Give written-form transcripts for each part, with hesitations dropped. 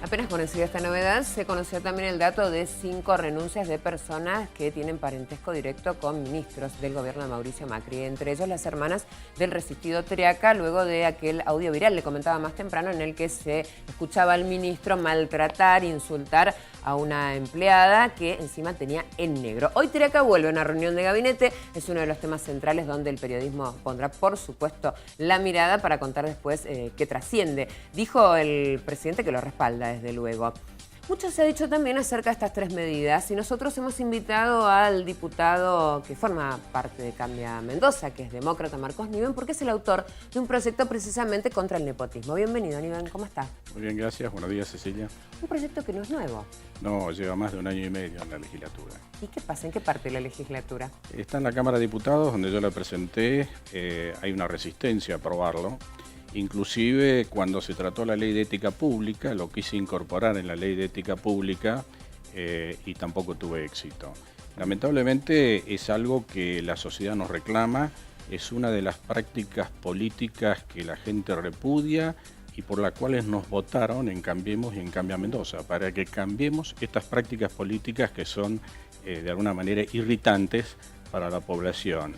Apenas conocida esta novedad, se conoció también el dato de 5 renuncias de personas que tienen parentesco directo con ministros del gobierno de Mauricio Macri, entre ellos las hermanas del resistido Triaca, luego de aquel audio viral, le comentaba más temprano, en el que se escuchaba al ministro maltratar, insultar a una empleada que encima tenía en negro. Hoy Triaca vuelve a una reunión de gabinete, es uno de los temas centrales donde el periodismo pondrá, por supuesto, la mirada para contar después qué trasciende. Dijo el presidente que lo respalda, desde luego. Mucho se ha dicho también acerca de estas 3 medidas y nosotros hemos invitado al diputado que forma parte de Cambia Mendoza, que es demócrata, Marcos Niven, porque es el autor de un proyecto precisamente contra el nepotismo. Bienvenido, Niven, ¿cómo está? Muy bien, gracias. Buenos días, Cecilia. Un proyecto que no es nuevo. No, lleva más de 1 año y medio en la legislatura. ¿Y qué pasa? ¿En qué parte de la legislatura? Está en la Cámara de Diputados, donde yo lo presenté. Hay una resistencia a aprobarlo. Inclusive cuando se trató la ley de ética pública, lo quise incorporar en la ley de ética pública y tampoco tuve éxito. Lamentablemente es algo que la sociedad nos reclama, es una de las prácticas políticas que la gente repudia y por las cuales nos votaron en Cambiemos y en Cambia Mendoza, para que cambiemos estas prácticas políticas que son de alguna manera irritantes para la población.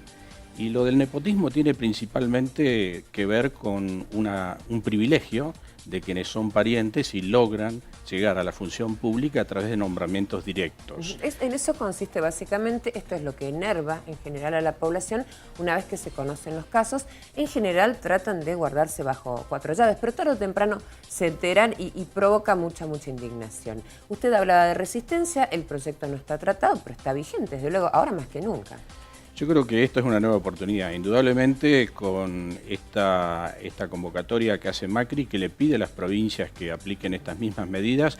Y lo del nepotismo tiene principalmente que ver con un privilegio de quienes son parientes y logran llegar a la función pública a través de nombramientos directos. En eso consiste básicamente, esto es lo que enerva en general a la población una vez que se conocen los casos. En general tratan de guardarse bajo 4 llaves, pero tarde o temprano se enteran y provoca mucha indignación. Usted hablaba de resistencia, el proyecto no está tratado, pero está vigente, desde luego, ahora más que nunca. Yo creo que esto es una nueva oportunidad, indudablemente con esta convocatoria que hace Macri, que le pide a las provincias que apliquen estas mismas medidas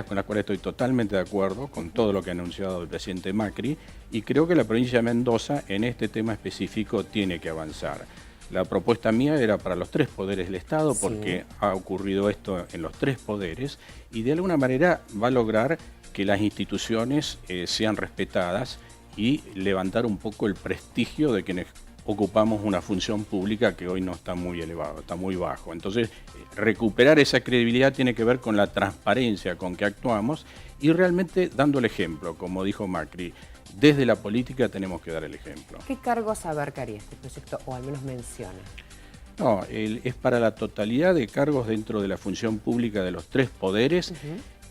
con las cuales estoy totalmente de acuerdo con todo lo que ha anunciado el presidente Macri, y creo que la provincia de Mendoza en este tema específico tiene que avanzar. La propuesta mía era para los 3 poderes del Estado, porque sí, ha ocurrido esto en los 3 poderes, y de alguna manera va a lograr que las instituciones sean respetadas y levantar un poco el prestigio de quienes ocupamos una función pública que hoy no está muy elevado, está muy bajo. Entonces, recuperar esa credibilidad tiene que ver con la transparencia con que actuamos y realmente dando el ejemplo, como dijo Macri. Desde la política tenemos que dar el ejemplo. ¿Qué cargos abarcaría este proyecto, o al menos menciona? No, es para la totalidad de cargos dentro de la función pública de los 3 poderes,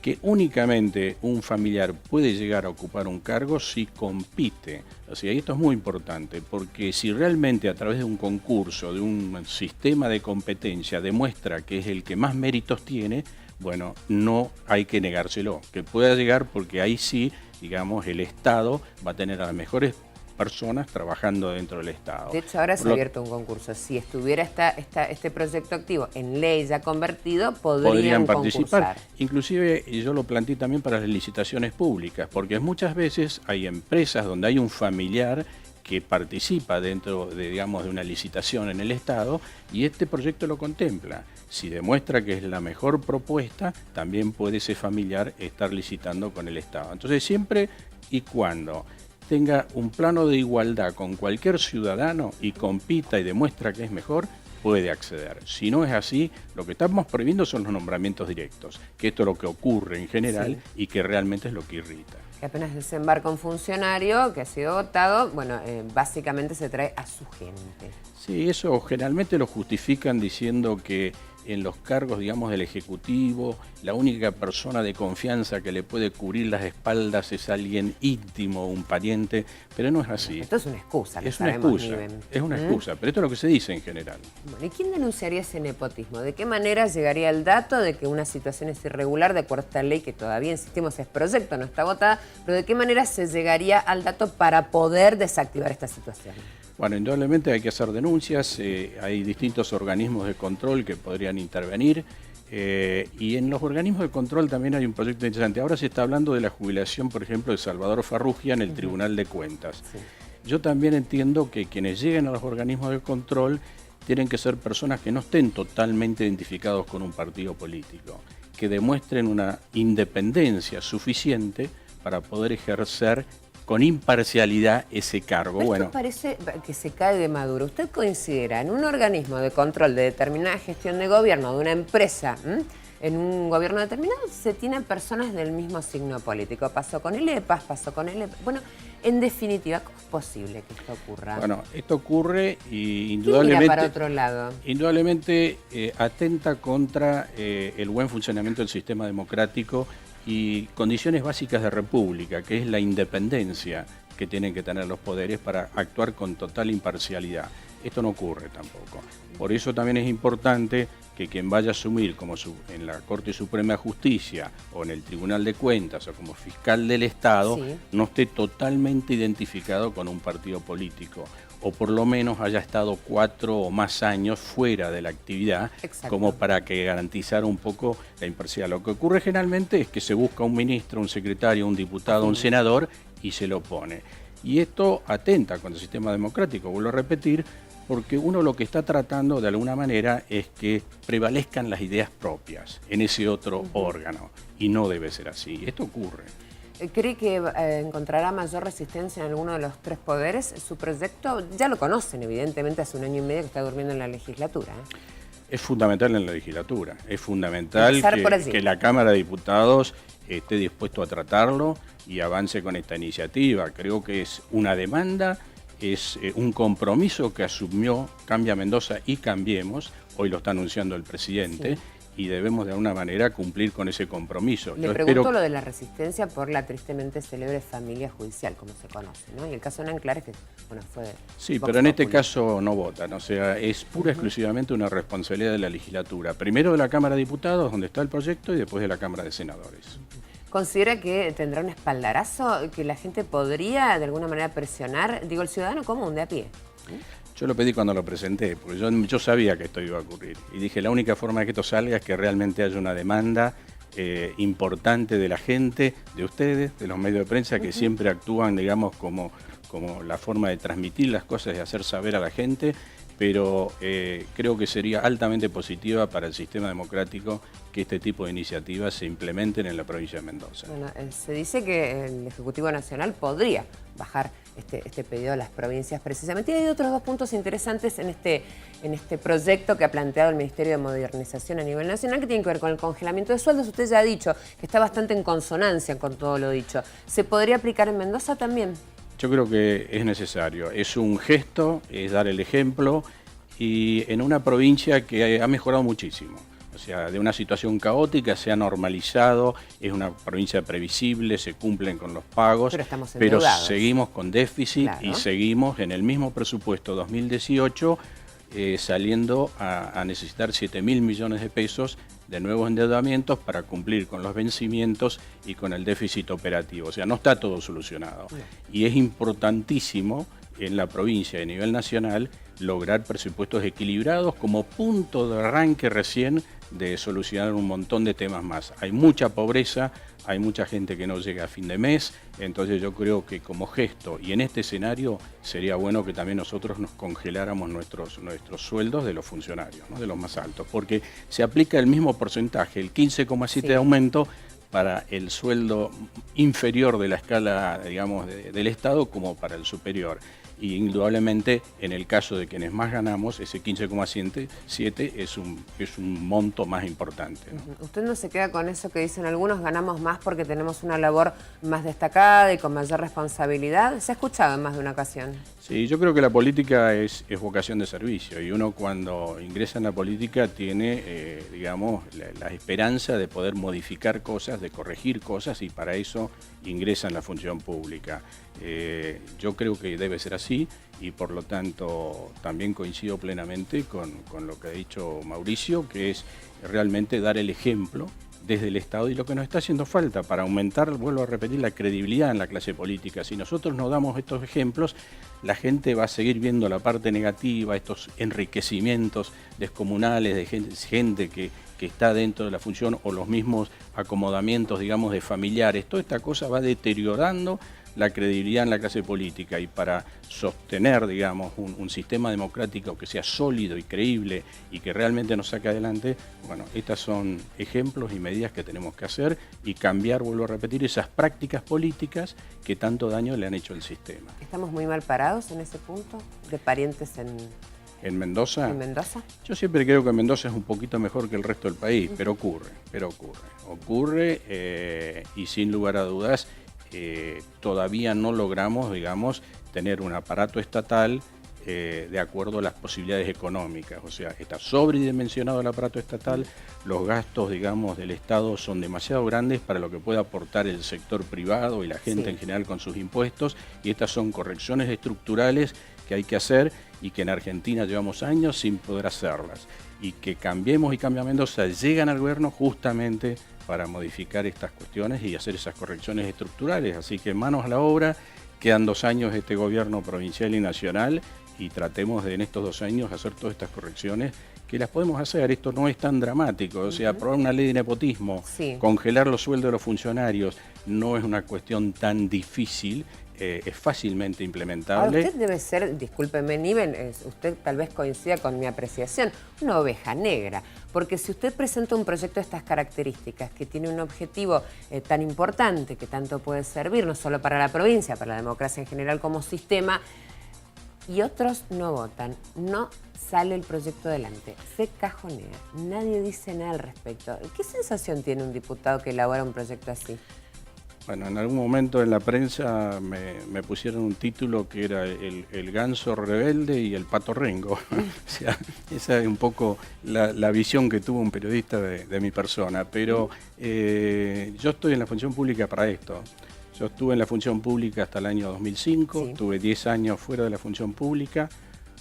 que únicamente un familiar puede llegar a ocupar un cargo si compite. O sea, y esto es muy importante, porque si realmente a través de un concurso, de un sistema de competencia, demuestra que es el que más méritos tiene, bueno, no hay que negárselo, que pueda llegar, porque ahí sí, digamos, el Estado va a tener a las mejores personas trabajando dentro del Estado. De hecho, ahora se ha abierto un concurso. Si estuviera este proyecto activo en ley ya convertido, podrían participar. Concursar. Inclusive yo lo planteé también para las licitaciones públicas, porque muchas veces hay empresas donde hay un familiar que participa dentro de, digamos, de una licitación en el Estado, y este proyecto lo contempla. Si demuestra que es la mejor propuesta, también puede ese familiar estar licitando con el Estado. Entonces, siempre y cuando tenga un plano de igualdad con cualquier ciudadano y compita y demuestra que es mejor, puede acceder. Si no es así, lo que estamos prohibiendo son los nombramientos directos, que esto es lo que ocurre en general, sí, y que realmente es lo que irrita. Que apenas desembarca un funcionario que ha sido votado, bueno, básicamente se trae a su gente. Sí, eso generalmente lo justifican diciendo que en los cargos, digamos, del Ejecutivo, la única persona de confianza que le puede cubrir las espaldas es alguien íntimo, un pariente, pero no es así. Esto es una excusa, es una excusa, pero esto es lo que se dice en general. Bueno, ¿y quién denunciaría ese nepotismo? ¿De qué manera llegaría el dato de que una situación es irregular de acuerdo a esta ley que todavía, insistimos, es proyecto, no está votada, pero de qué manera se llegaría al dato para poder desactivar esta situación? Bueno, indudablemente hay que hacer denuncias, hay distintos organismos de control que podrían intervenir, y en los organismos de control también hay un proyecto interesante. Ahora se está hablando de la jubilación, por ejemplo, de Salvador Farrugia en el Tribunal de Cuentas. Sí. Yo también entiendo que quienes lleguen a los organismos de control tienen que ser personas que no estén totalmente identificados con un partido político, que demuestren una independencia suficiente para poder ejercer con imparcialidad ese cargo. Esto bueno, parece que se cae de maduro. ¿Usted considera en un organismo de control de determinada gestión de gobierno de una empresa en un gobierno determinado se tienen personas del mismo signo político. Pasó con el EPAS, pasó con el EPAS. Bueno, en definitiva, ¿cómo es posible que esto ocurra? Bueno, esto ocurre y indudablemente, mira para otro lado? Indudablemente atenta contra el buen funcionamiento del sistema democrático y condiciones básicas de república, que es la independencia que tienen que tener los poderes para actuar con total imparcialidad. Esto no ocurre tampoco. Por eso también es importante que quien vaya a asumir como en la Corte Suprema de Justicia o en el Tribunal de Cuentas o como fiscal del Estado no esté totalmente identificado con un partido político o por lo menos haya estado 4 o más años fuera de la actividad. Exacto. Como para que garantizar un poco la imparcialidad. Lo que ocurre generalmente es que se busca un ministro, un secretario, un diputado, un senador y se lo pone. Y esto atenta contra el sistema democrático, vuelvo a repetir, porque uno lo que está tratando de alguna manera es que prevalezcan las ideas propias en ese otro órgano, y no debe ser así. Esto ocurre. ¿Cree que encontrará mayor resistencia en alguno de los 3 poderes? Su proyecto ya lo conocen, evidentemente, hace 1 año y medio que está durmiendo en la legislatura. Es fundamental en la legislatura, es fundamental que la Cámara de Diputados esté dispuesto a tratarlo y avance con esta iniciativa. Creo que es una demanda, es un compromiso que asumió Cambia Mendoza y Cambiemos, hoy lo está anunciando el presidente, y debemos de alguna manera cumplir con ese compromiso. Le pregunto lo de la resistencia por la tristemente célebre familia judicial, como se conoce, ¿no? Y el caso de Nanclares, que bueno, fue... Sí, pero en este caso no votan, o sea, es pura y exclusivamente una responsabilidad de la legislatura. Primero de la Cámara de Diputados, donde está el proyecto, y después de la Cámara de Senadores. ¿Considera que tendrá un espaldarazo, que la gente podría de alguna manera presionar, digo, el ciudadano común de a pie? Yo lo pedí cuando lo presenté, porque yo sabía que esto iba a ocurrir. Y dije, la única forma de que esto salga es que realmente haya una demanda importante de la gente, de ustedes, de los medios de prensa, que siempre actúan, digamos, como la forma de transmitir las cosas, de hacer saber a la gente, pero creo que sería altamente positiva para el sistema democrático que este tipo de iniciativas se implementen en la provincia de Mendoza. Bueno, se dice que el Ejecutivo Nacional podría bajar este pedido a las provincias precisamente. Y hay otros 2 puntos interesantes en este proyecto que ha planteado el Ministerio de Modernización a nivel nacional, que tienen que ver con el congelamiento de sueldos. Usted ya ha dicho que está bastante en consonancia con todo lo dicho. ¿Se podría aplicar en Mendoza también? Yo creo que es necesario. Es un gesto, es dar el ejemplo, y en una provincia que ha mejorado muchísimo. O sea, de una situación caótica se ha normalizado, es una provincia previsible, se cumplen con los pagos, pero seguimos con déficit, y seguimos en el mismo presupuesto 2018 saliendo a necesitar 7.000 millones de pesos de nuevos endeudamientos para cumplir con los vencimientos y con el déficit operativo. O sea, no está todo solucionado. Y es importantísimo en la provincia y a nivel nacional lograr presupuestos equilibrados como punto de arranque recién de solucionar un montón de temas más. Hay mucha pobreza, hay mucha gente que no llega a fin de mes, entonces yo creo que como gesto y en este escenario sería bueno que también nosotros nos congeláramos nuestros sueldos de los funcionarios, ¿no? De los más altos, porque se aplica el mismo porcentaje, el 15,7 de aumento para el sueldo inferior de la escala, digamos, del Estado como para el superior. Y indudablemente, en el caso de quienes más ganamos, ese 15,7 es un monto más importante, ¿no? ¿Usted no se queda con eso que dicen algunos, ganamos más porque tenemos una labor más destacada y con mayor responsabilidad? ¿Se ha escuchado en más de una ocasión? Sí, yo creo que la política es vocación de servicio, y uno cuando ingresa en la política tiene, digamos, la esperanza de poder modificar cosas, de corregir cosas, y para eso ingresa en la función pública. Yo creo que debe ser así, y por lo tanto también coincido plenamente con lo que ha dicho Mauricio, que es realmente dar el ejemplo desde el Estado, y lo que nos está haciendo falta para aumentar, vuelvo a repetir, la credibilidad en la clase política. Si nosotros no damos estos ejemplos, la gente va a seguir viendo la parte negativa, estos enriquecimientos descomunales de gente que está dentro de la función, o los mismos acomodamientos, digamos, de familiares. Toda esta cosa va deteriorando la credibilidad en la clase política, y para sostener, digamos, un sistema democrático que sea sólido y creíble y que realmente nos saque adelante, bueno, estas son ejemplos y medidas que tenemos que hacer y cambiar, vuelvo a repetir, esas prácticas políticas que tanto daño le han hecho al sistema. ¿Estamos muy mal parados en ese punto, de parientes en ¿En Mendoza? ¿En Mendoza? Yo siempre creo que Mendoza es un poquito mejor que el resto del país, pero ocurre. Ocurre y sin lugar a dudas todavía no logramos, digamos, tener un aparato estatal de acuerdo a las posibilidades económicas. O sea, está sobredimensionado el aparato estatal, los gastos, digamos, del Estado son demasiado grandes para lo que puede aportar el sector privado y la gente en general con sus impuestos, y estas son correcciones estructurales que hay que hacer y que en Argentina llevamos años sin poder hacerlas. Y que Cambiemos y Cambia Mendoza llegan al gobierno justamente para modificar estas cuestiones y hacer esas correcciones estructurales. Así que manos a la obra, quedan 2 años de este gobierno provincial y nacional y tratemos de en estos 2 años hacer todas estas correcciones que las podemos hacer. Esto no es tan dramático, o sea, aprobar una ley de nepotismo, congelar los sueldos de los funcionarios, no es una cuestión tan difícil. Es fácilmente implementable. Ahora usted debe ser, discúlpeme Niven, usted tal vez coincida con mi apreciación, una oveja negra, porque si usted presenta un proyecto de estas características que tiene un objetivo tan importante, que tanto puede servir no solo para la provincia, para la democracia en general como sistema, y otros no votan, no sale el proyecto adelante, se cajonea, nadie dice nada al respecto. ¿Qué sensación tiene un diputado que elabora un proyecto así? Bueno, en algún momento en la prensa me pusieron un título que era el ganso rebelde y el pato rengo. O sea, esa es un poco la visión que tuvo un periodista de mi persona. Pero yo estoy en la función pública para esto. Yo estuve en la función pública hasta el año 2005, tuve 10 años fuera de la función pública,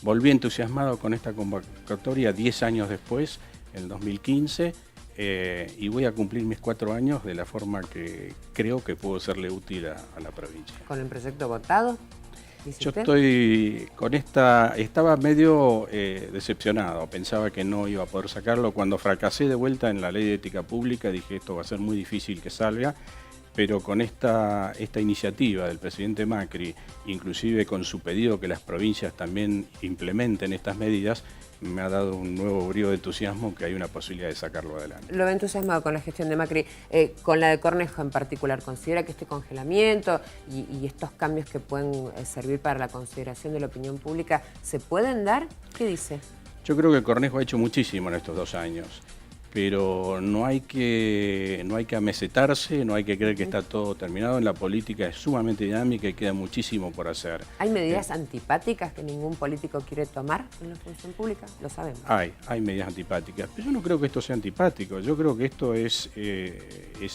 volví entusiasmado con esta convocatoria 10 años después, en el 2015, y voy a cumplir mis 4 años de la forma que creo que puedo serle útil a la provincia. ¿Con el proyecto votado? Yo estoy con estaba medio decepcionado, pensaba que no iba a poder sacarlo. Cuando fracasé de vuelta en la ley de ética pública dije esto va a ser muy difícil que salga, pero con esta iniciativa del presidente Macri, inclusive con su pedido que las provincias también implementen estas medidas, me ha dado un nuevo brío de entusiasmo que hay una posibilidad de sacarlo adelante. Lo ve entusiasmado con la gestión de Macri, con la de Cornejo en particular. ¿Considera que este congelamiento y estos cambios que pueden servir para la consideración de la opinión pública se pueden dar? ¿Qué dice? Yo creo que Cornejo ha hecho muchísimo en estos 2 años, pero no hay que amesetarse, no hay que creer que está todo terminado. En la política es sumamente dinámica y queda muchísimo por hacer. ¿Hay medidas antipáticas que ningún político quiere tomar en la función pública? Lo sabemos. Hay medidas antipáticas, pero yo no creo que esto sea antipático. Yo creo que esto es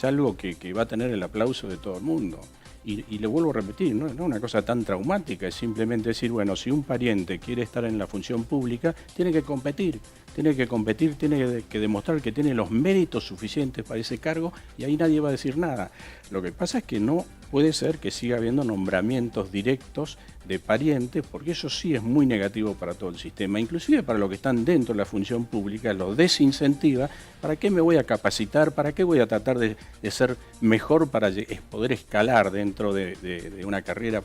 algo que va a tener el aplauso de todo el mundo. Y le vuelvo a repetir, no es una cosa tan traumática, es simplemente decir, bueno, si un pariente quiere estar en la función pública, tiene que competir, tiene que demostrar que tiene los méritos suficientes para ese cargo y ahí nadie va a decir nada. Lo que pasa es que no puede ser que siga habiendo nombramientos directos de parientes, porque eso sí es muy negativo para todo el sistema, inclusive para los que están dentro de la función pública, lo desincentiva. ¿Para qué me voy a capacitar? ¿Para qué voy a tratar de ser mejor para poder escalar dentro de una carrera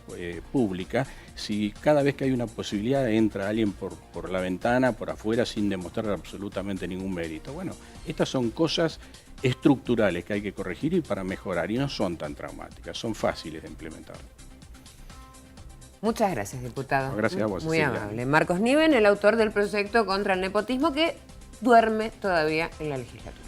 pública si cada vez que hay una posibilidad entra alguien por la ventana, por afuera, sin demostrar absolutamente ningún mérito? Bueno, estas son cosas estructurales que hay que corregir y para mejorar, y no son tan traumáticas, son fáciles de implementar. Muchas gracias, diputado. Gracias a vos, Muy Cecilia. amable. Marcos Niven, el autor del proyecto contra el nepotismo que duerme todavía en la legislatura.